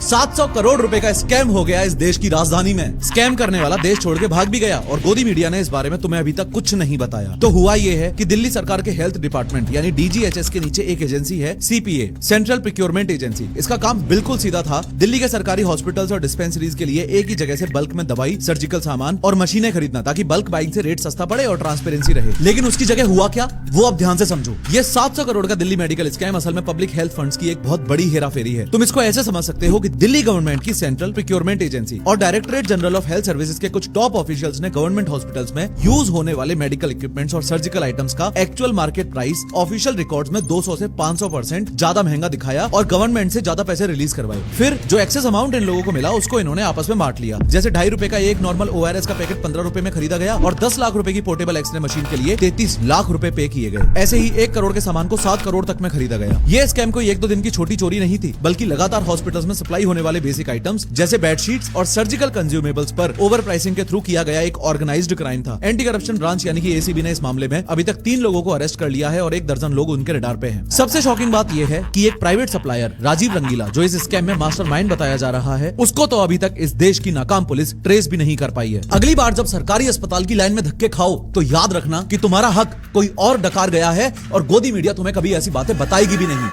700 करोड़ रुपए का स्कैम हो गया इस देश की राजधानी में। स्कैम करने वाला देश छोड़ के भाग भी गया और गोदी मीडिया ने इस बारे में तुम्हें अभी तक कुछ नहीं बताया। तो हुआ ये है कि दिल्ली सरकार के हेल्थ डिपार्टमेंट यानी DGHS के नीचे एक एजेंसी है CPA, सेंट्रल प्रोक्योरमेंट एजेंसी। इसका काम बिल्कुल सीधा था, दिल्ली के सरकारी हॉस्पिटल्स और डिस्पेंसरीज के लिए एक ही जगह से बल्क में दवाई, सर्जिकल सामान और मशीनें खरीदना, ताकि बल्क बाइंग से रेट सस्ता पड़े और ट्रांसपेरेंसी रहे। लेकिन उसकी जगह हुआ क्या, वो अब ध्यान से समझो। ये 700 करोड़ का दिल्ली मेडिकल स्कैम असल में पब्लिक हेल्थ फंड्स की एक बहुत बड़ी हेराफेरी है। तुम इसको ऐसे समझ सकते हो कि दिल्ली गवर्नमेंट की सेंट्रल प्रोक्योरमेंट एजेंसी और directorate general of health services के कुछ टॉप ऑफिशियल्स ने गवर्नमेंट हॉस्पिटल्स में यूज होने वाले मेडिकल इक्विपमेंट्स और सर्जिकल आइटम्स का actual market price official records में 200 से 500% ज्यादा महंगा दिखाया और गवर्नमेंट से ज्यादा पैसे रिलीज करवाए। फिर जो एक्सेस अमाउंट इन लोगों को मिला उसको इन्होंने आपस में बांट लिया। जैसे 2.5 रुपए का एक नॉर्मल ORS का पैकेट 15 रुपए में खरीदा गया और 10 लाख रुपए की पोर्टेबल एक्सरे मशीन के लिए 33 लाख रुपए पे किए गए। ऐसे ही 1 करोड़ के सामान को 7 करोड़ तक में खरीदा गया। ये स्कैम कोई 1-2 दिन की छोटी चोरी नहीं थी, बल्कि लगातार हॉस्पिटल्स में सप्लाई होने वाले बेसिक आइटम्स जैसे बेडशीट्स और सर्जिकल कंज्यूमेबल्स पर ओवर प्राइसिंग के थ्रू किया गया एक ऑर्गेनाइज्ड क्राइम था। एंटी करप्शन ब्रांच यानी कि ACB ने इस मामले में अभी तक 3 लोगों को अरेस्ट कर लिया है और 1 दर्जन लोग उनके रडार पे हैं। सबसे शॉकिंग बात यह है कि एक प्राइवेट सप्लायर राजीव रंगीला, जो इस स्कैम में मास्टरमाइंड बताया जा रहा है, उसको तो अभी तक इस देश की नाकाम पुलिस ट्रेस भी नहीं कर पाई है। अगली बार जब सरकारी अस्पताल की लाइन में धक्के खाओ तो याद रखना कि तुम्हारा हक कोई और डकार गया है और गोदी मीडिया तुम्हें कभी ऐसी बातें बताएगी भी नहीं।